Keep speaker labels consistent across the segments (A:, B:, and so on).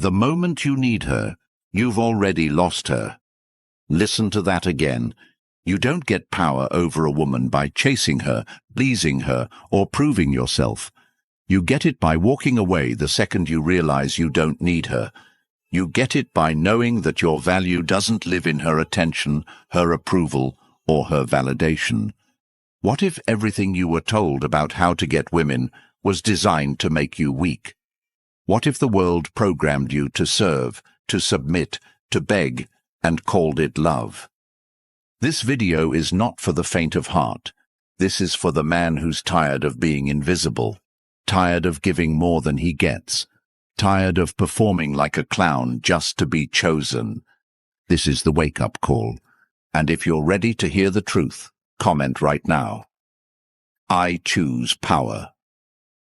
A: The moment you need her, you've already lost her. Listen to that again. You don't get power over a woman by chasing her, pleasing her, or proving yourself. You get it by walking away the second you realize you don't need her. You get it by knowing that your value doesn't live in her attention, her approval, or her validation. What if everything you were told about how to get women was designed to make you weak? What if the world programmed you to serve, to submit, to beg, and called it love? This video is not for the faint of heart. This is for the man who's tired of being invisible, tired of giving more than he gets, tired of performing like a clown just to be chosen. This is the wake-up call. And if you're ready to hear the truth, comment right now. I choose power.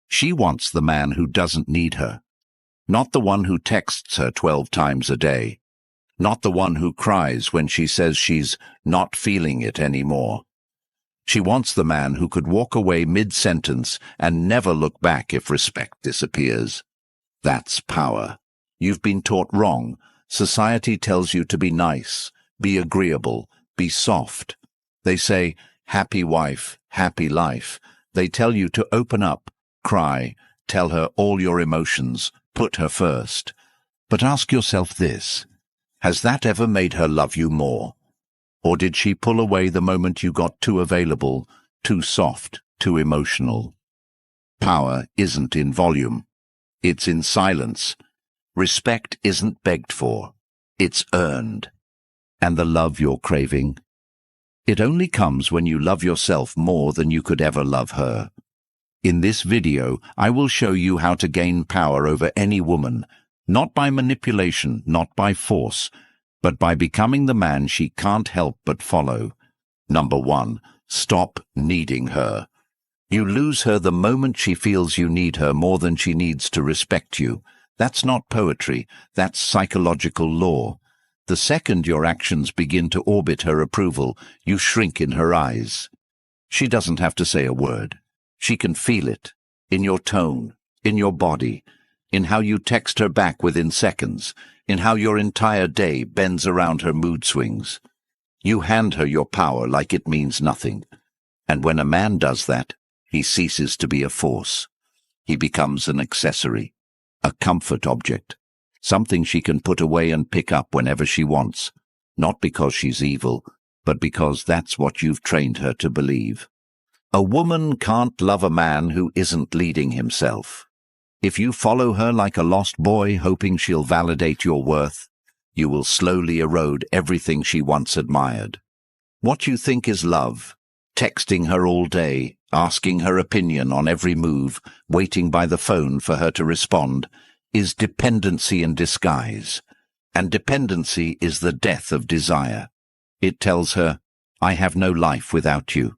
A: She wants the man who doesn't need her, not the one who texts her 12 times a day, not the one who cries when she says she's not feeling it anymore. She wants the man who could walk away mid-sentence and never look back if respect disappears. That's power. You've been taught wrong. Society tells you to be nice, be agreeable, be soft. They say, happy wife, happy life. They tell you to open up, cry, tell her all your emotions, put her first. But ask yourself this, has that ever made her love you more? Or did she pull away the moment you got too available, too soft, too emotional? Power isn't in volume. It's in silence. Respect isn't begged for. It's earned. And the love you're craving? It only comes when you love yourself more than you could ever love her. In this video, I will show you how to gain power over any woman, not by manipulation, not by force, but by becoming the man she can't help but follow. Number 1, stop needing her. You lose her the moment she feels you need her more than she needs to respect you. That's not poetry, that's psychological law. The second your actions begin to orbit her approval, you shrink in her eyes. She doesn't have to say a word. She can feel it, in your tone, in your body, in how you text her back within seconds, in how your entire day bends around her mood swings. You hand her your power like it means nothing. And when a man does that, he ceases to be a force. He becomes an accessory, a comfort object, something she can put away and pick up whenever she wants, not because she's evil, but because that's what you've trained her to believe. A woman can't love a man who isn't leading himself. If you follow her like a lost boy hoping she'll validate your worth, you will slowly erode everything she once admired. What you think is love, texting her all day, asking her opinion on every move, waiting by the phone for her to respond, is dependency in disguise. And dependency is the death of desire. It tells her, I have no life without you.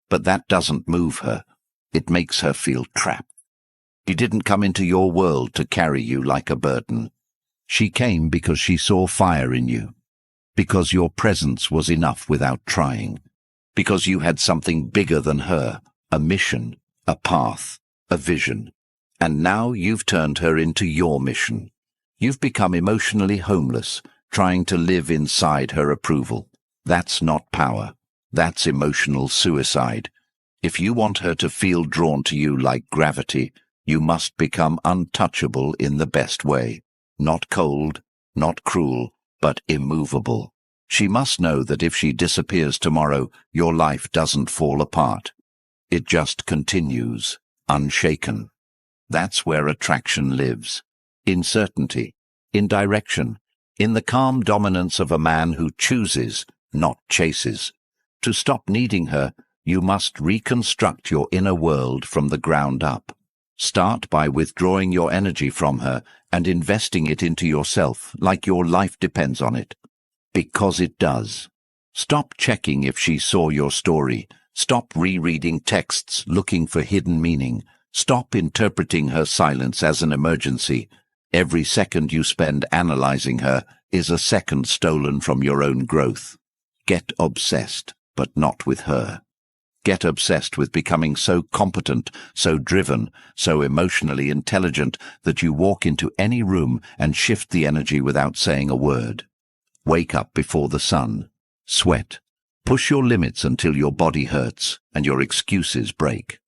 A: But that doesn't move her. It makes her feel trapped. She didn't come into your world to carry you like a burden. She came because she saw fire in you, because your presence was enough without trying, because you had something bigger than her, a mission, a path, a vision. And now you've turned her into your mission. You've become emotionally homeless, trying to live inside her approval. That's not power. That's emotional suicide. If you want her to feel drawn to you like gravity, you must become untouchable in the best way. Not cold, not cruel, but immovable. She must know that if she disappears tomorrow, your life doesn't fall apart. It just continues, unshaken. That's where attraction lives. In certainty, in direction, in the calm dominance of a man who chooses, not chases. To stop needing her, you must reconstruct your inner world from the ground up. Start by withdrawing your energy from her and investing it into yourself like your life depends on it. Because it does. Stop checking if she saw your story. Stop rereading texts looking for hidden meaning. Stop interpreting her silence as an emergency. Every second you spend analyzing her is a second stolen from your own growth. Get obsessed, but not with her. Get obsessed with becoming so competent, so driven, so emotionally intelligent that you walk into any room and shift the energy without saying a word. Wake up before the sun. Sweat. Push your limits until your body hurts and your excuses break.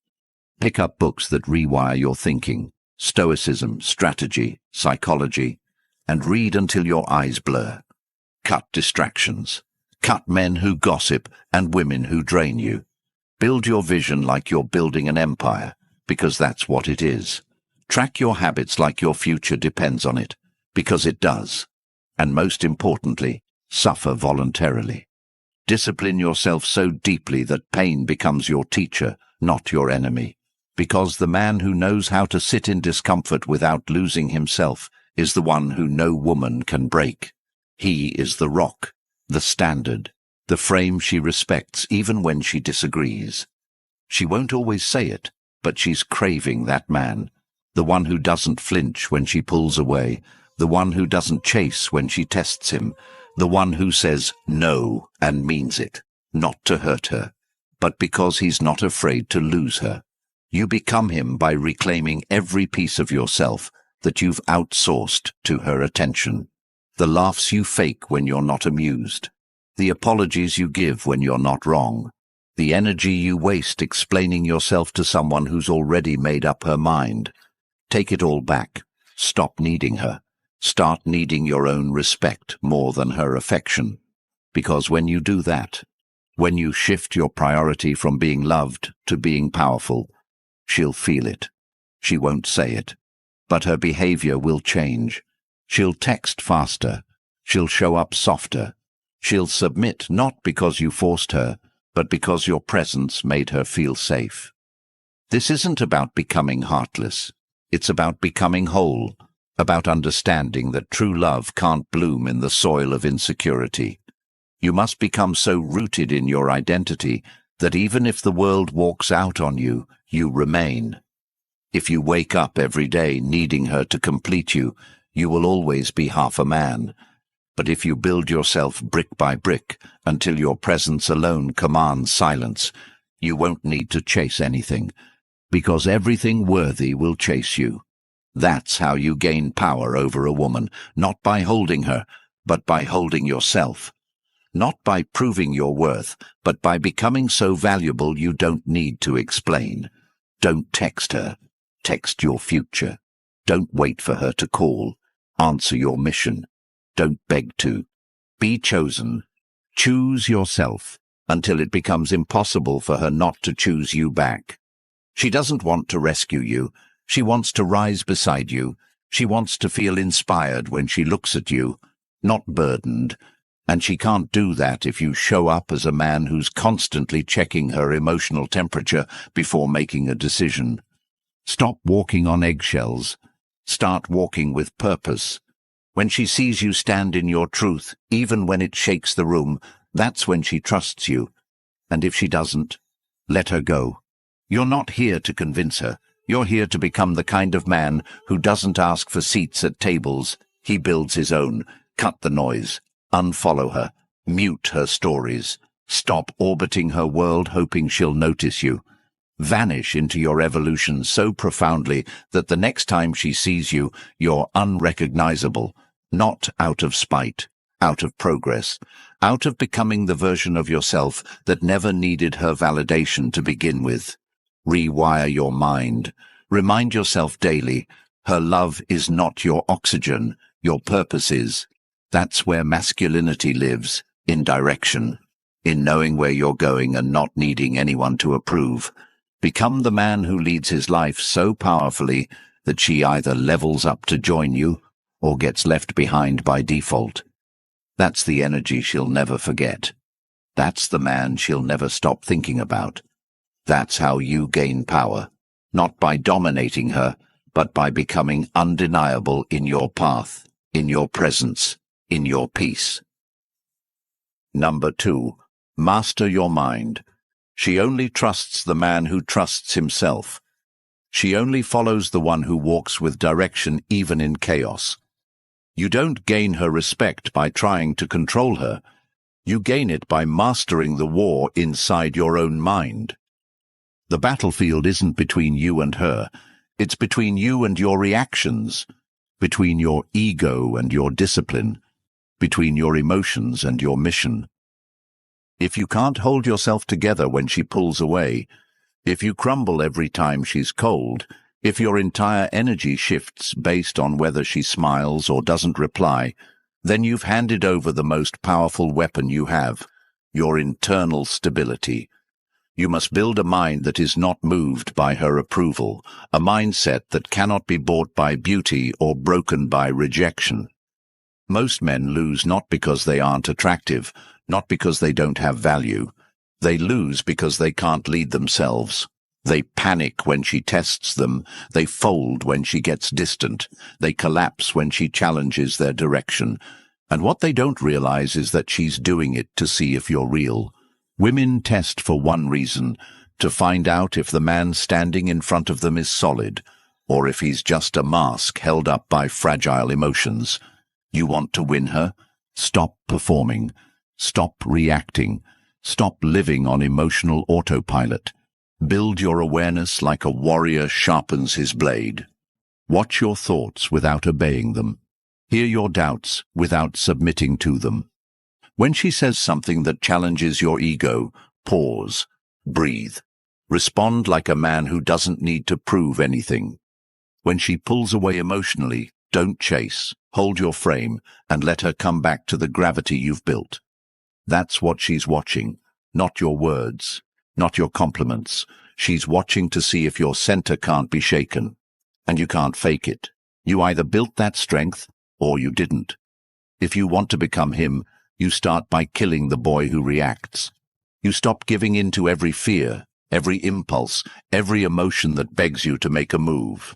A: Pick up books that rewire your thinking, stoicism, strategy, psychology, and read until your eyes blur. Cut distractions. Cut men who gossip and women who drain you. Build your vision like you're building an empire, because that's what it is. Track your habits like your future depends on it, because it does. And most importantly, suffer voluntarily. Discipline yourself so deeply that pain becomes your teacher, not your enemy. Because the man who knows how to sit in discomfort without losing himself is the one who no woman can break. He is the rock, the standard, the frame she respects even when she disagrees. She won't always say it, but she's craving that man, the one who doesn't flinch when she pulls away, the one who doesn't chase when she tests him, the one who says no and means it, not to hurt her, but because he's not afraid to lose her. You become him by reclaiming every piece of yourself that you've outsourced to her attention. The laughs you fake when you're not amused, the apologies you give when you're not wrong, the energy you waste explaining yourself to someone who's already made up her mind. Take it all back. Stop needing her. Start needing your own respect more than her affection. Because when you do that, when you shift your priority from being loved to being powerful, she'll feel it. She won't say it, but her behavior will change. She'll text faster. She'll show up softer. She'll submit not because you forced her, but because your presence made her feel safe. This isn't about becoming heartless. It's about becoming whole, about understanding that true love can't bloom in the soil of insecurity. You must become so rooted in your identity that even if the world walks out on you, you remain. If you wake up every day needing her to complete you, you will always be half a man. But if you build yourself brick by brick until your presence alone commands silence, you won't need to chase anything, because everything worthy will chase you. That's how you gain power over a woman, not by holding her, but by holding yourself. Not by proving your worth, but by becoming so valuable you don't need to explain. Don't text her. Text your future. Don't wait for her to call. Answer your mission. Don't beg to. Be chosen. Choose yourself until it becomes impossible for her not to choose you back. She doesn't want to rescue you. She wants to rise beside you. She wants to feel inspired when she looks at you, not burdened. And she can't do that if you show up as a man who's constantly checking her emotional temperature before making a decision. Stop walking on eggshells. Start walking with purpose. When she sees you stand in your truth, even when it shakes the room, that's when she trusts you. And if she doesn't, let her go. You're not here to convince her. You're here to become the kind of man who doesn't ask for seats at tables. He builds his own. Cut the noise. Unfollow her. Mute her stories. Stop orbiting her world hoping she'll notice you. Vanish into your evolution so profoundly that the next time she sees you, you're unrecognizable. Not out of spite, out of progress, out of becoming the version of yourself that never needed her validation to begin with. Rewire your mind. Remind yourself daily, her love is not your oxygen, your purpose is. That's where masculinity lives, in direction, in knowing where you're going and not needing anyone to approve. Become the man who leads his life so powerfully that she either levels up to join you or gets left behind by default. That's the energy she'll never forget. That's the man she'll never stop thinking about. That's how you gain power, not by dominating her, but by becoming undeniable in your path, in your presence, in your peace. Number 2. Master your mind. She only trusts the man who trusts himself. She only follows the one who walks with direction even in chaos. You don't gain her respect by trying to control her. You gain it by mastering the war inside your own mind. The battlefield isn't between you and her. It's between you and your reactions, between your ego and your discipline, between your emotions and your mission. If you can't hold yourself together when she pulls away, if you crumble every time she's cold, if your entire energy shifts based on whether she smiles or doesn't reply, then you've handed over the most powerful weapon you have, your internal stability. You must build a mind that is not moved by her approval, a mindset that cannot be bought by beauty or broken by rejection. Most men lose not because they aren't attractive, not because they don't have value. They lose because they can't lead themselves. They panic when she tests them. They fold when she gets distant. They collapse when she challenges their direction. And what they don't realize is that she's doing it to see if you're real. Women test for one reason, to find out if the man standing in front of them is solid, or if he's just a mask held up by fragile emotions. You want to win her? Stop performing. Stop reacting. Stop living on emotional autopilot. Build your awareness like a warrior sharpens his blade. Watch your thoughts without obeying them. Hear your doubts without submitting to them. When she says something that challenges your ego, pause, breathe. Respond like a man who doesn't need to prove anything. When she pulls away emotionally, don't chase. Hold your frame and let her come back to the gravity you've built. That's what she's watching, not your words, not your compliments. She's watching to see if your center can't be shaken. And you can't fake it. You either built that strength or you didn't. If you want to become him, you start by killing the boy who reacts. You stop giving in to every fear, every impulse, every emotion that begs you to make a move.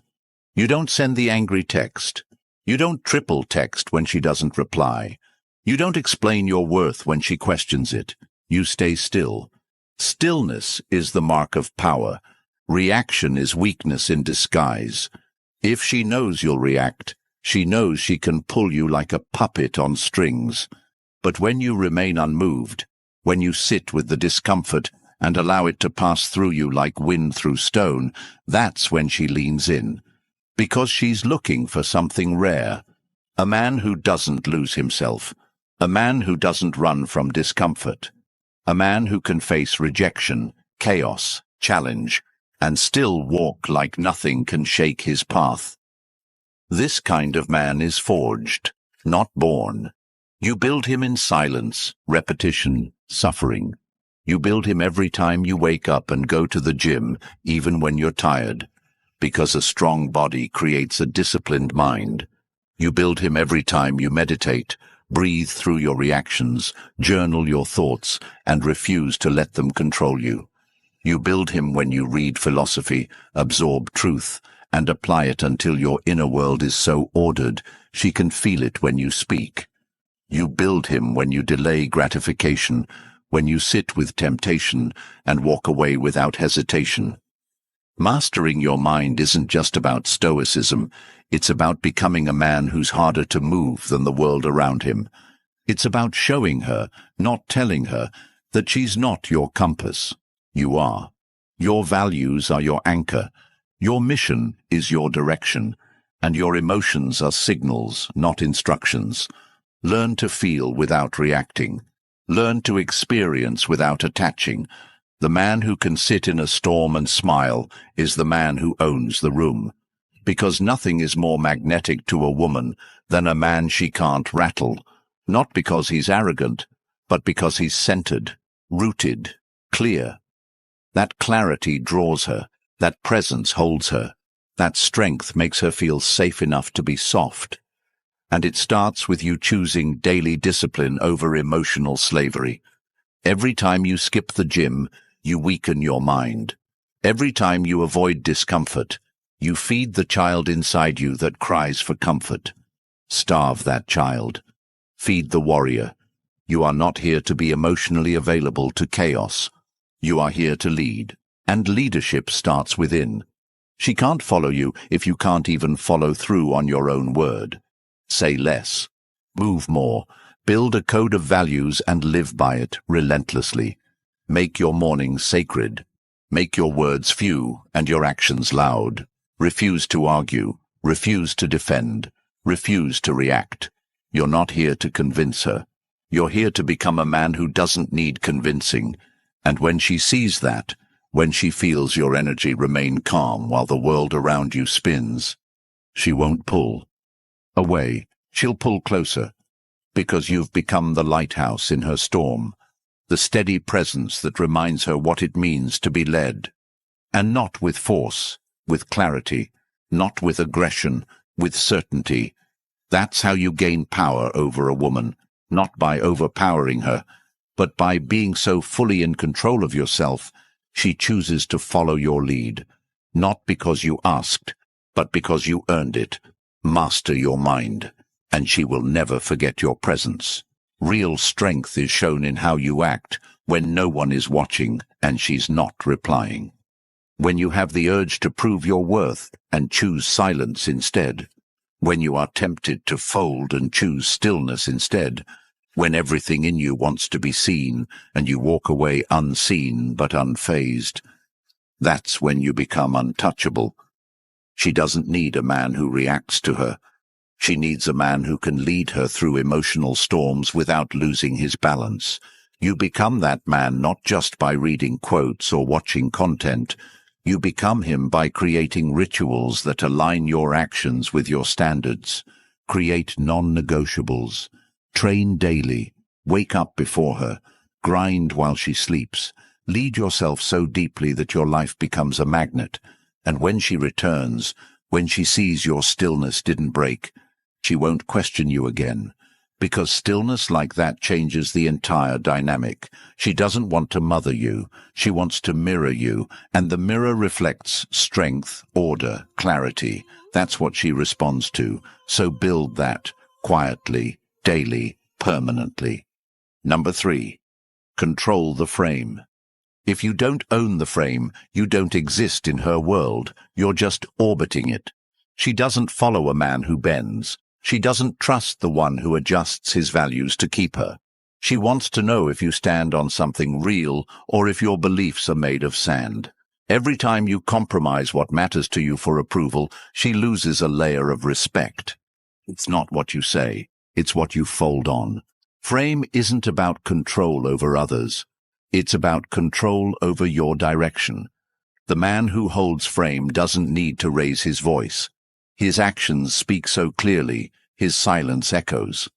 A: You don't send the angry text. You don't triple text when she doesn't reply. You don't explain your worth when she questions it. You stay still. Stillness is the mark of power. Reaction is weakness in disguise. If she knows you'll react, she knows she can pull you like a puppet on strings. But when you remain unmoved, when you sit with the discomfort and allow it to pass through you like wind through stone, that's when she leans in. Because she's looking for something rare. A man who doesn't lose himself. A man who doesn't run from discomfort. A man who can face rejection, chaos, challenge, and still walk like nothing can shake his path. This kind of man is forged, not born. You build him in silence, repetition, suffering. You build him every time you wake up and go to the gym, even when you're tired. Because a strong body creates a disciplined mind. You build him every time you meditate, breathe through your reactions, journal your thoughts, and refuse to let them control you. You build him when you read philosophy, absorb truth, and apply it until your inner world is so ordered she can feel it when you speak. You build him when you delay gratification, when you sit with temptation and walk away without hesitation. Mastering your mind isn't just about stoicism, it's about becoming a man who's harder to move than the world around him. It's about showing her, not telling her, that she's not your compass. You are. Your values are your anchor. Your mission is your direction, and your emotions are signals, not instructions. Learn to feel without reacting. Learn to experience without attaching. The man who can sit in a storm and smile is the man who owns the room. Because nothing is more magnetic to a woman than a man she can't rattle. Not because he's arrogant, but because he's centered, rooted, clear. That clarity draws her. That presence holds her. That strength makes her feel safe enough to be soft. And it starts with you choosing daily discipline over emotional slavery. Every time you skip the gym, you weaken your mind. Every time you avoid discomfort, you feed the child inside you that cries for comfort. Starve that child. Feed the warrior. You are not here to be emotionally available to chaos. You are here to lead. And leadership starts within. She can't follow you if you can't even follow through on your own word. Say less. Move more. Build a code of values and live by it relentlessly. Make your mornings sacred. Make your words few and your actions loud. Refuse to argue. Refuse to defend. Refuse to react. You're not here to convince her. You're here to become a man who doesn't need convincing. And when she sees that, when she feels your energy remain calm while the world around you spins, she won't pull away. She'll pull closer, because you've become the lighthouse in her storm, the steady presence that reminds her what it means to be led. And not with force, with clarity, not with aggression, with certainty. That's how you gain power over a woman, not by overpowering her, but by being so fully in control of yourself, she chooses to follow your lead, not because you asked, but because you earned it. Master your mind, and she will never forget your presence. Real strength is shown in how you act when no one is watching and she's not replying. When you have the urge to prove your worth and choose silence instead. When you are tempted to fold and choose stillness instead. When everything in you wants to be seen and you walk away unseen but unfazed. That's when you become untouchable. She doesn't need a man who reacts to her. She needs a man who can lead her through emotional storms without losing his balance. You become that man not just by reading quotes or watching content. You become him by creating rituals that align your actions with your standards. Create non-negotiables. Train daily. Wake up before her. Grind while she sleeps. Lead yourself so deeply that your life becomes a magnet. And when she returns, when she sees your stillness didn't break, she won't question you again. Because stillness like that changes the entire dynamic. She doesn't want to mother you. She wants to mirror you. And the mirror reflects strength, order, clarity. That's what she responds to. So build that quietly, daily, permanently. Number 3. Control the frame. If you don't own the frame, you don't exist in her world. You're just orbiting it. She doesn't follow a man who bends. She doesn't trust the one who adjusts his values to keep her. She wants to know if you stand on something real or if your beliefs are made of sand. Every time you compromise what matters to you for approval, she loses a layer of respect. It's not what you say, it's what you fold on. Frame isn't about control over others. It's about control over your direction. The man who holds frame doesn't need to raise his voice. His actions speak so clearly, his silence echoes.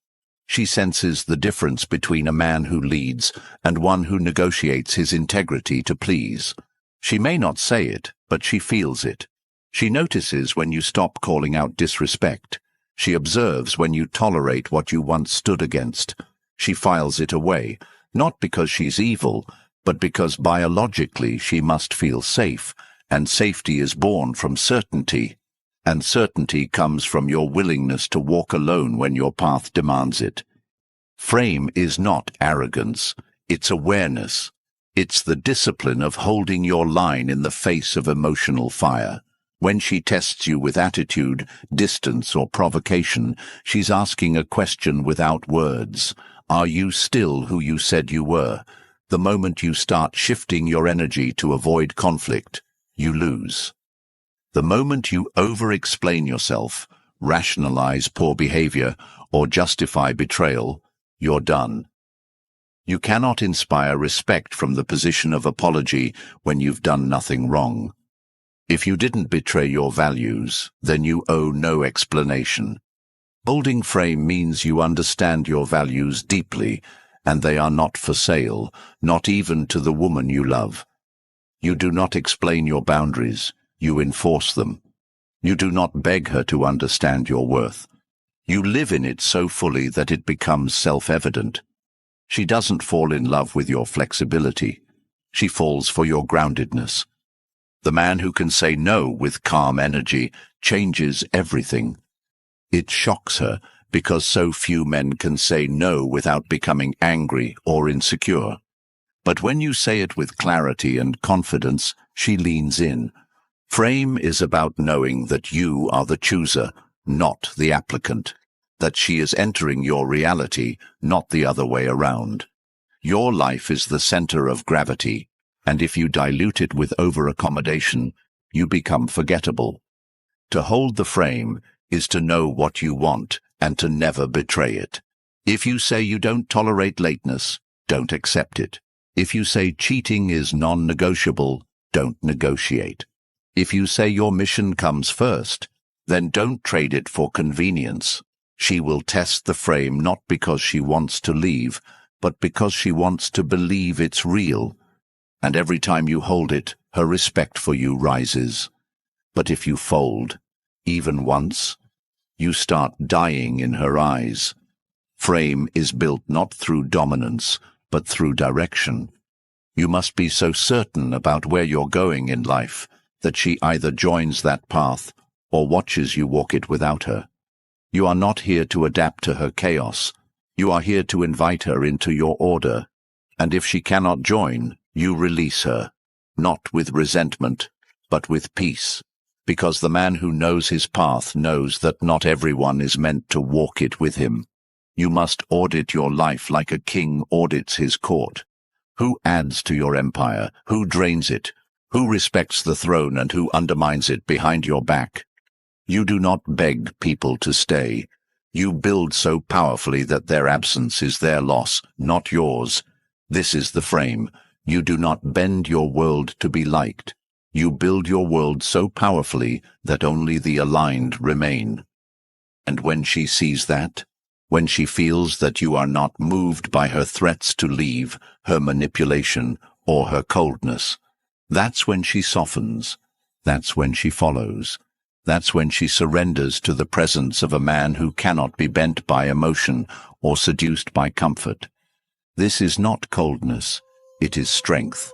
A: She senses the difference between a man who leads and one who negotiates his integrity to please. She may not say it, but she feels it. She notices when you stop calling out disrespect. She observes when you tolerate what you once stood against. She files it away, not because she's evil, but because biologically she must feel safe, and safety is born from certainty. And certainty comes from your willingness to walk alone when your path demands it. Frame is not arrogance, it's awareness. It's the discipline of holding your line in the face of emotional fire. When she tests you with attitude, distance, or provocation, she's asking a question without words. Are you still who you said you were? The moment you start shifting your energy to avoid conflict, you lose. The moment you over-explain yourself, rationalize poor behavior, or justify betrayal, you're done. You cannot inspire respect from the position of apology when you've done nothing wrong. If you didn't betray your values, then you owe no explanation. Holding frame means you understand your values deeply, and they are not for sale, not even to the woman you love. You do not explain your boundaries. You enforce them. You do not beg her to understand your worth. You live in it so fully that it becomes self-evident. She doesn't fall in love with your flexibility. She falls for your groundedness. The man who can say no with calm energy changes everything. It shocks her because so few men can say no without becoming angry or insecure. But when you say it with clarity and confidence, she leans in. Frame is about knowing that you are the chooser, not the applicant. That she is entering your reality, not the other way around. Your life is the center of gravity. And if you dilute it with over-accommodation, you become forgettable. To hold the frame is to know what you want and to never betray it. If you say you don't tolerate lateness, don't accept it. If you say cheating is non-negotiable, don't negotiate. If you say your mission comes first, then don't trade it for convenience. She will test the frame not because she wants to leave, but because she wants to believe it's real. And every time you hold it, her respect for you rises. But if you fold, even once, you start dying in her eyes. Frame is built not through dominance, but through direction. You must be so certain about where you're going in life that she either joins that path or watches you walk it without her. You are not here to adapt to her chaos. You are here to invite her into your order. And if she cannot join, you release her, not with resentment, but with peace. Because the man who knows his path knows that not everyone is meant to walk it with him. You must audit your life like a king audits his court. Who adds to your empire? Who drains it? Who respects the throne and who undermines it behind your back? You do not beg people to stay. You build so powerfully that their absence is their loss, not yours. This is the frame. You do not bend your world to be liked. You build your world so powerfully that only the aligned remain. And when she sees that, when she feels that you are not moved by her threats to leave, her manipulation, or her coldness, that's when she softens. That's when she follows. That's when she surrenders to the presence of a man who cannot be bent by emotion or seduced by comfort. This is not coldness, it is strength.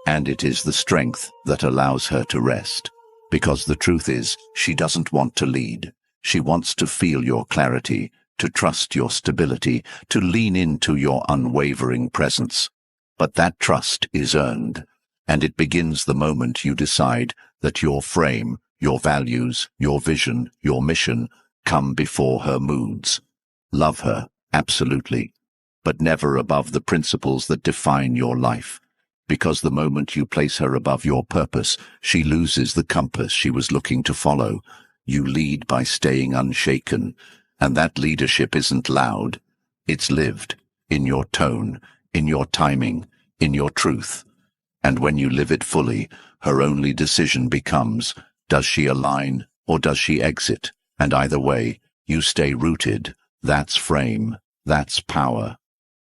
A: And it is the strength that allows her to rest. Because the truth is, she doesn't want to lead. She wants to feel your clarity, to trust your stability, to lean into your unwavering presence. But that trust is earned, and it begins the moment you decide that your frame, your values, your vision, your mission come before her moods. Love her, absolutely, but never above the principles that define your life. Because the moment you place her above your purpose, she loses the compass she was looking to follow. You lead by staying unshaken, and that leadership isn't loud. It's lived, in your tone, in your timing, in your truth. And when you live it fully, her only decision becomes, does she align or does she exit? And either way, you stay rooted. That's frame. That's power.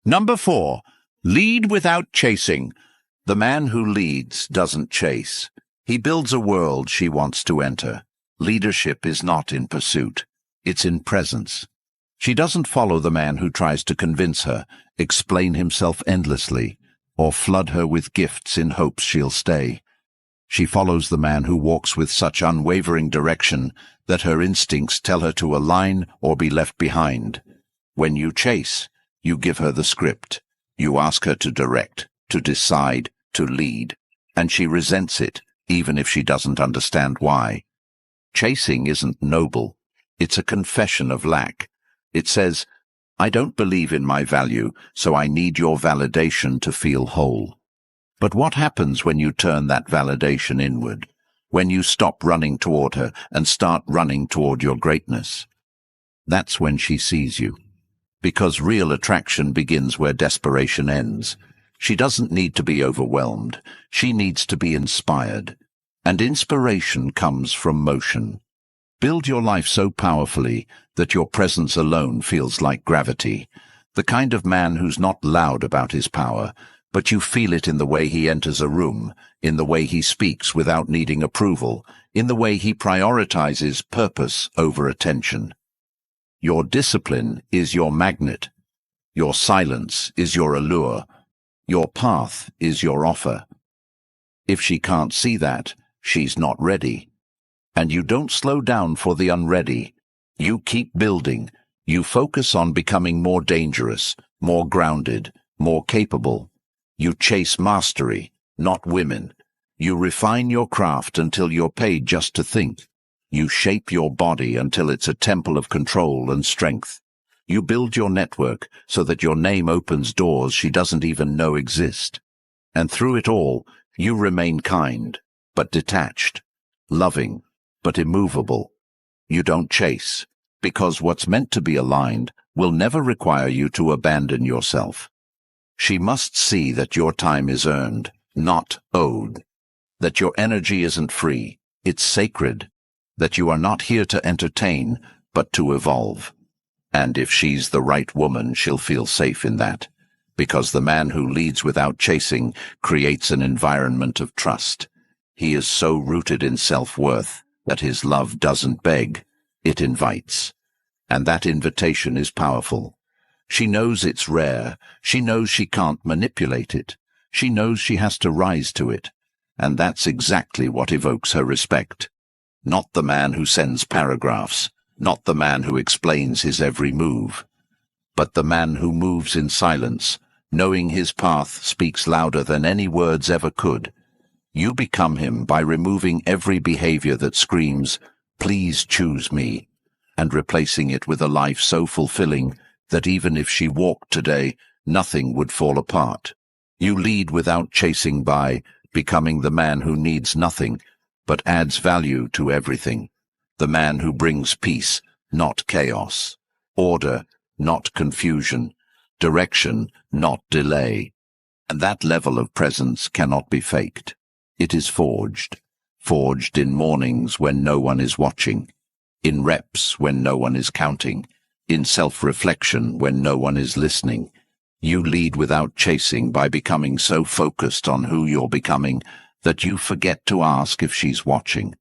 A: Number 4, lead without chasing. The man who leads doesn't chase. He builds a world she wants to enter. Leadership is not in pursuit. It's in presence. She doesn't follow the man who tries to convince her, explain himself endlessly, or flood her with gifts in hopes she'll stay. She follows the man who walks with such unwavering direction that her instincts tell her to align or be left behind. When you chase, you give her the script. You ask her to direct, to decide, to lead, and she resents it, even if she doesn't understand why. Chasing isn't noble. It's a confession of lack. It says, I don't believe in my value, so I need your validation to feel whole. But what happens when you turn that validation inward? When you stop running toward her and start running toward your greatness? That's when she sees you. Because real attraction begins where desperation ends. She doesn't need to be overwhelmed. She needs to be inspired. And inspiration comes from motion. Build your life so powerfully that your presence alone feels like gravity. The kind of man who's not loud about his power, but you feel it in the way he enters a room, in the way he speaks without needing approval, in the way he prioritizes purpose over attention. Your discipline is your magnet. Your silence is your allure. Your path is your offer. If she can't see that, she's not ready. And you don't slow down for the unready. You keep building. You focus on becoming more dangerous, more grounded, more capable. You chase mastery, not women. You refine your craft until you're paid just to think. You shape your body until it's a temple of control and strength. You build your network so that your name opens doors she doesn't even know exist. And through it all, you remain kind, but detached, loving, but immovable. You don't chase, because what's meant to be aligned will never require you to abandon yourself. She must see that your time is earned, not owed, that your energy isn't free, it's sacred, that you are not here to entertain, but to evolve. And if she's the right woman, she'll feel safe in that, because the man who leads without chasing creates an environment of trust. He is so rooted in self-worth that his love doesn't beg, it invites. And that invitation is powerful. She knows it's rare, she knows she can't manipulate it, she knows she has to rise to it, and that's exactly what evokes her respect. Not the man who sends paragraphs, not the man who explains his every move, but the man who moves in silence, knowing his path speaks louder than any words ever could. You become him by removing every behavior that screams, "Please choose me," and replacing it with a life so fulfilling that even if she walked today, nothing would fall apart. You lead without chasing by, becoming the man who needs nothing, but adds value to everything. The man who brings peace, not chaos. Order, not confusion. Direction, not delay. And that level of presence cannot be faked. It is forged. Forged in mornings when no one is watching. In reps when no one is counting. In self-reflection when no one is listening. You lead without chasing by becoming so focused on who you're becoming that you forget to ask if she's watching.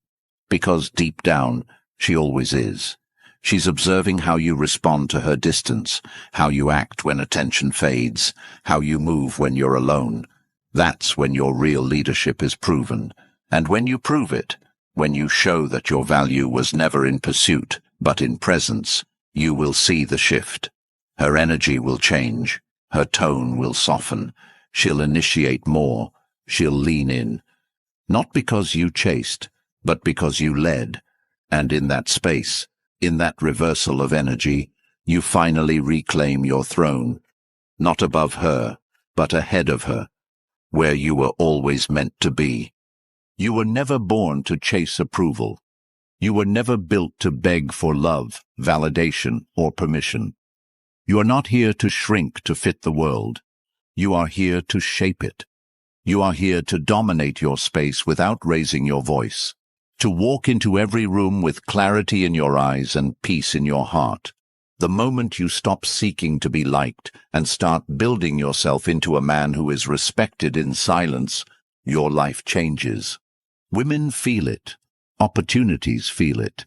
A: Because deep down, she always is. She's observing how you respond to her distance, how you act when attention fades, how you move when you're alone. That's when your real leadership is proven. And when you prove it, when you show that your value was never in pursuit, but in presence, you will see the shift. Her energy will change. Her tone will soften. She'll initiate more. She'll lean in. Not because you chased, but because you led. And in that space, in that reversal of energy, you finally reclaim your throne. Not above her, but ahead of her, where you were always meant to be. You were never born to chase approval. You were never built to beg for love, validation, or permission. You are not here to shrink to fit the world. You are here to shape it. You are here to dominate your space without raising your voice, to walk into every room with clarity in your eyes and peace in your heart. The moment you stop seeking to be liked and start building yourself into a man who is respected in silence, your life changes. Women feel it. Opportunities feel it.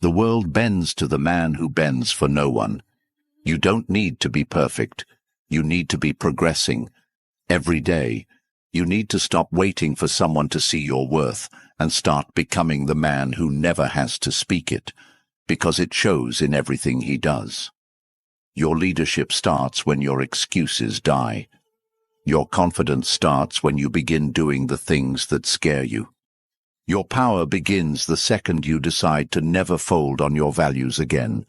A: The world bends to the man who bends for no one. You don't need to be perfect. You need to be progressing. Every day, you need to stop waiting for someone to see your worth and start becoming the man who never has to speak it, because it shows in everything he does. Your leadership starts when your excuses die. Your confidence starts when you begin doing the things that scare you. Your power begins the second you decide to never fold on your values again.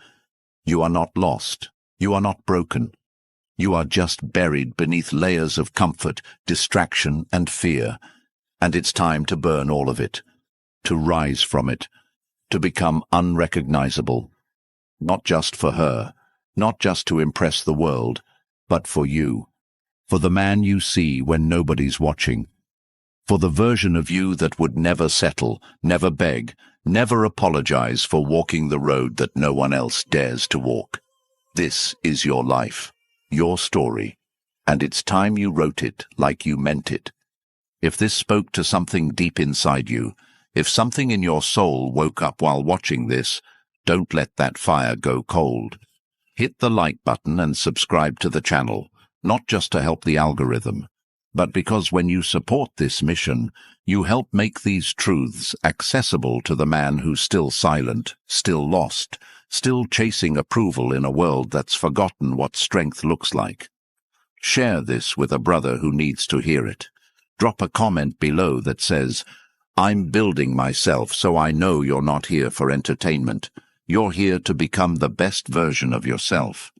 A: You are not lost. You are not broken. You are just buried beneath layers of comfort, distraction, and fear. And it's time to burn all of it, to rise from it, to become unrecognizable. Not just for her, not just to impress the world, but for you. For the man you see when nobody's watching. For the version of you that would never settle, never beg, never apologize for walking the road that no one else dares to walk. This is your life, your story, and it's time you wrote it like you meant it. If this spoke to something deep inside you, if something in your soul woke up while watching this, don't let that fire go cold. Hit the like button and subscribe to the channel, not just to help the algorithm, but because when you support this mission, you help make these truths accessible to the man who's still silent, still lost, still chasing approval in a world that's forgotten what strength looks like. Share this with a brother who needs to hear it. Drop a comment below that says, "I'm building myself so I know you're not here for entertainment. You're here to become the best version of yourself."